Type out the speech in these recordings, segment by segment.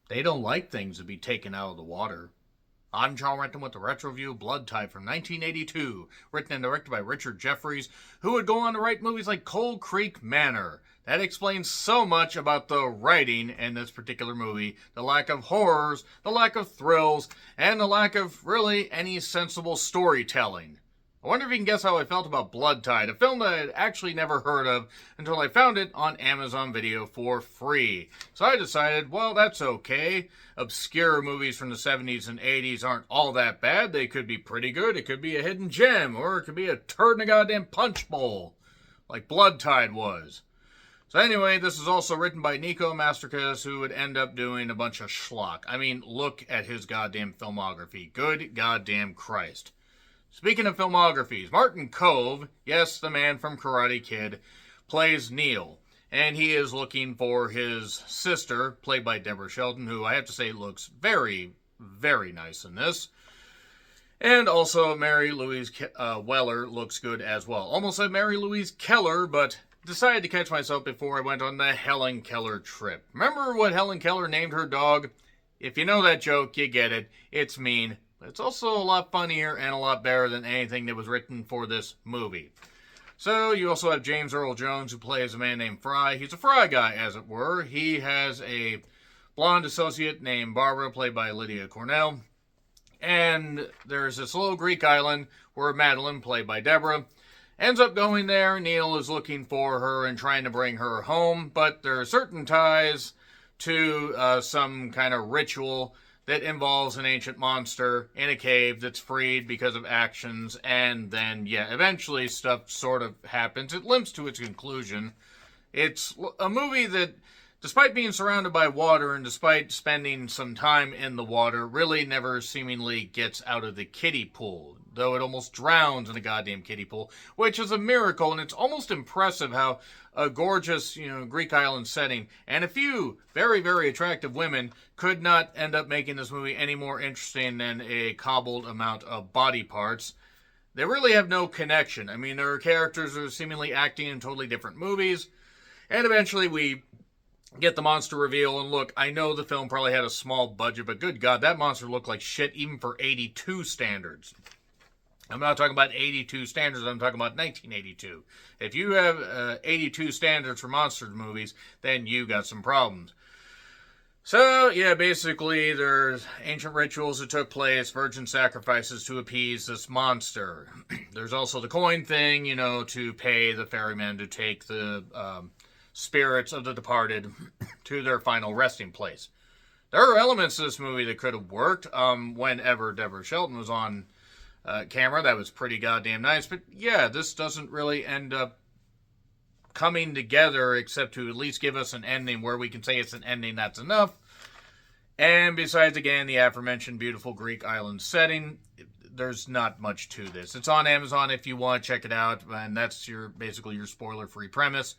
They don't like things to be taken out of the water. I'm John Renton with the Retro Review Blood Tide from 1982, written and directed by Richard Jefferies, who would go on to write movies like Cold Creek Manor. That explains so much about the writing in this particular movie, the lack of horrors, the lack of thrills, and the lack of really any sensible storytelling. I wonder if you can guess how I felt about Blood Tide, a film that I had actually never heard of until I found it on Amazon Video for free. So I decided, well, that's okay. Obscure movies from the 70s and 80s aren't all that bad. They could be pretty good. It could be a hidden gem, or it could be a turd in a goddamn punch bowl, like Blood Tide was. So anyway, this is also written by Nico Mastercus, who would end up doing a bunch of schlock. I mean, look at his goddamn filmography. Good goddamn Christ. Speaking of filmographies, Martin Kove, yes, the man from Karate Kid, plays Neil. And he is looking for his sister, played by Deborah Shelton, who I have to say looks very, very nice in this. And also Mary Louise Weller looks good as well. Almost said Mary Louise Keller, but decided to catch myself before I went on the Helen Keller trip. Remember what Helen Keller named her dog? If you know that joke, you get it. It's mean. But it's also a lot funnier and a lot better than anything that was written for this movie. So you also have James Earl Jones, who plays a man named Fry. He's a Fry guy, as it were. He has a blonde associate named Barbara, played by Lydia Cornell. And there's this little Greek island where Madeline, played by Deborah, ends up going there. Neil is looking for her and trying to bring her home, but there are certain ties to some kind of ritual that involves an ancient monster in a cave that's freed because of actions, and then, eventually stuff sort of happens. It limps to its conclusion. It's a movie that, despite being surrounded by water and despite spending some time in the water, really never seemingly gets out of the kiddie pool, though it almost drowns in a goddamn kiddie pool, which is a miracle, and it's almost impressive how a gorgeous, Greek island setting and a few very, very attractive women could not end up making this movie any more interesting than a cobbled amount of body parts. They really have no connection. I mean, there are characters who are seemingly acting in totally different movies, and eventually we get the monster reveal, and look, I know the film probably had a small budget, but good God, that monster looked like shit even for 82 standards. I'm not talking about 82 standards, I'm talking about 1982. If you have 82 standards for monster movies, then you got some problems. So, basically, there's ancient rituals that took place, virgin sacrifices to appease this monster. There's also the coin thing, to pay the ferryman to take the spirits of the departed to their final resting place. There are elements to this movie that could have worked whenever Deborah Shelton was on camera. That was pretty goddamn nice. But this doesn't really end up coming together except to at least give us an ending where we can say it's an ending that's enough. And besides, again, the aforementioned beautiful Greek island setting, there's not much to this. It's on Amazon if you want to check it out, and that's basically your spoiler-free premise.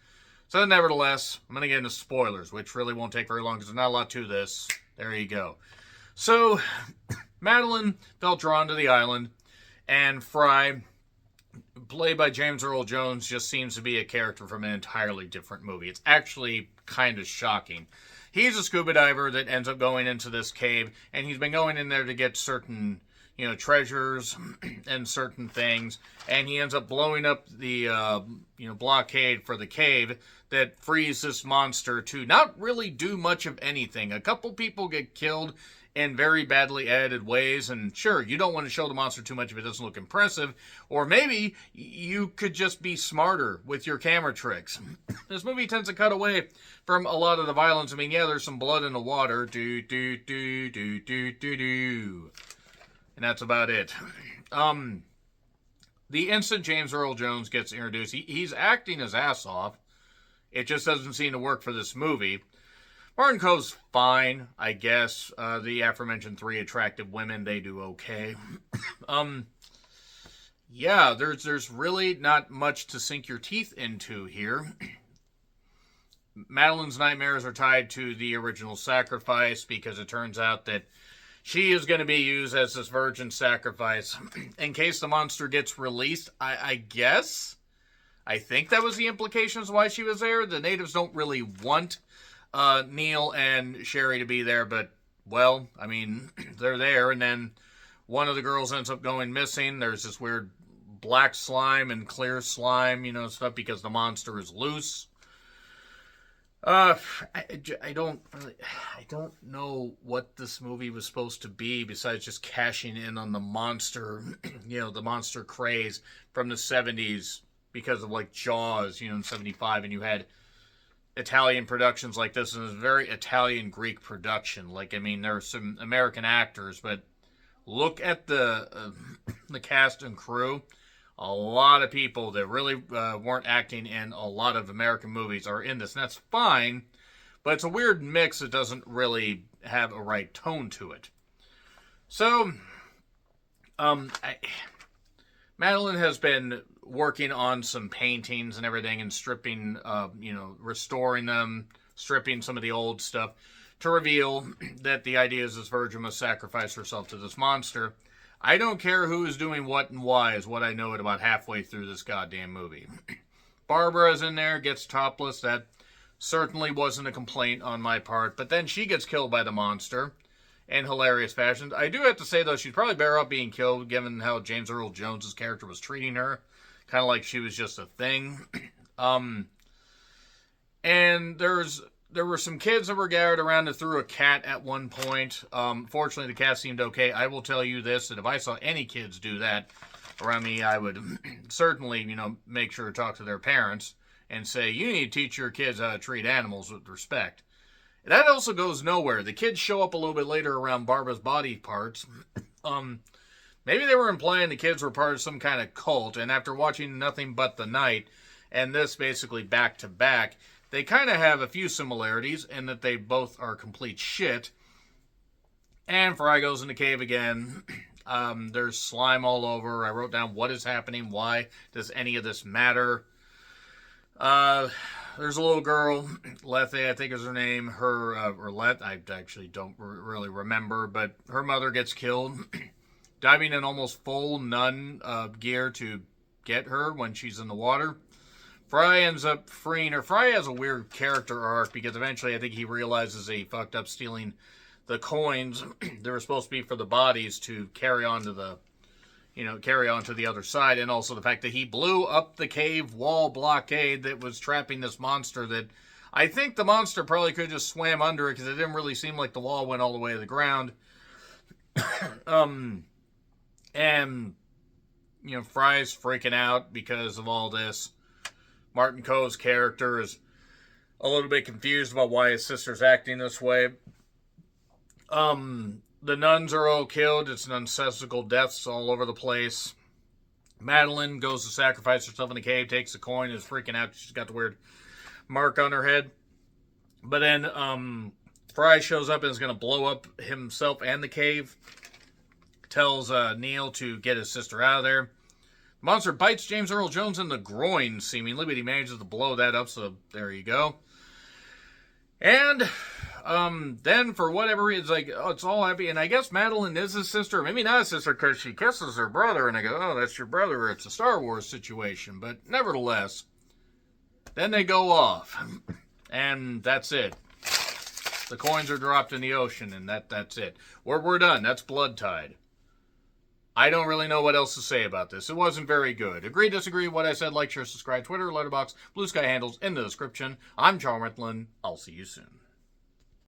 So nevertheless, I'm going to get into spoilers, which really won't take very long because there's not a lot to this. There you go. So, Madeline felt drawn to the island, and Fry, played by James Earl Jones, just seems to be a character from an entirely different movie. It's actually kind of shocking. He's a scuba diver that ends up going into this cave, and he's been going in there to get certain, treasures and certain things, and he ends up blowing up the, blockade for the cave that frees this monster to not really do much of anything. A couple people get killed in very badly edited ways, and sure, you don't want to show the monster too much if it doesn't look impressive, or maybe you could just be smarter with your camera tricks. This movie tends to cut away from a lot of the violence. I mean, there's some blood in the water, and that's about it. The instant James Earl Jones gets introduced, he's acting his ass off. It just doesn't seem to work for this movie. Martin Cove's fine, I guess. The aforementioned three attractive women, they do okay. There's really not much to sink your teeth into here. Madeline's nightmares are tied to the original sacrifice because it turns out that she is going to be used as this virgin sacrifice in case the monster gets released, I guess. I think that was the implications why she was there. The natives don't really want Neil and Sherry to be there, but well, I mean, they're there, and then one of the girls ends up going missing. There's this weird black slime and clear slime, stuff because the monster is loose. I don't know what this movie was supposed to be besides just cashing in on the monster, the monster craze from the 70s because of like Jaws, in 75, and you had Italian productions like this, and it's a very Italian Greek production. Like, I mean, there are some American actors, but look at the cast and crew. A lot of people that really weren't acting in a lot of American movies are in this, and that's fine, but it's a weird mix that doesn't really have a right tone to it. So, Madeline has been working on some paintings and everything and stripping, restoring them, stripping some of the old stuff to reveal that the idea is this virgin must sacrifice herself to this monster. I don't care who is doing what and why is what I know at about halfway through this goddamn movie. Barbara's in there, gets topless. That certainly wasn't a complaint on my part. But then she gets killed by the monster in hilarious fashion. I do have to say, though, she's probably better off being killed given how James Earl Jones' character was treating her. Kind of like she was just a thing. And there were some kids that were gathered around that threw a cat at one point. Fortunately, the cat seemed okay. I will tell you this, that if I saw any kids do that around me, I would certainly, make sure to talk to their parents and say, you need to teach your kids how to treat animals with respect. That also goes nowhere. The kids show up a little bit later around Barbara's body parts. Maybe they were implying the kids were part of some kind of cult, and after watching Nothing But the Night, and this basically back to back, they kind of have a few similarities in that they both are complete shit. And Fry goes in the cave again. There's slime all over. I wrote down what is happening. Why does any of this matter? There's a little girl, Lethe, I think is her name. Or Let, I actually don't really remember, but her mother gets killed. Diving in almost full nun gear to get her when she's in the water. Fry ends up freeing her. Fry has a weird character arc because eventually I think he realizes that he fucked up stealing the coins that were supposed to be for the bodies to carry on to the other side, and also the fact that he blew up the cave wall blockade that was trapping this monster that I think the monster probably could have just swam under it because it didn't really seem like the wall went all the way to the ground. And Fry's freaking out because of all this. Martin Coe's character is a little bit confused about why his sister's acting this way. The nuns are all killed. It's nunsensical deaths all over the place. Madeline goes to sacrifice herself in the cave, takes the coin, is freaking out. She's got the weird mark on her head. But then Fry shows up and is going to blow up himself and the cave. Tells Neil to get his sister out of there. The monster bites James Earl Jones in the groin, seemingly, but he manages to blow that up, so there you go. And then, for whatever reason, it's like, oh, it's all happy, and I guess Madeline is his sister, maybe not his sister, because she kisses her brother, and I go, oh, that's your brother, it's a Star Wars situation, but nevertheless, then they go off, and that's it. The coins are dropped in the ocean, and that's it. We're done, that's Blood Tide. I don't really know what else to say about this. It wasn't very good. Agree, disagree, what I said, like, share, subscribe, Twitter, Letterboxd, Blue Sky handles in the description. I'm Charles Ritlin. I'll see you soon.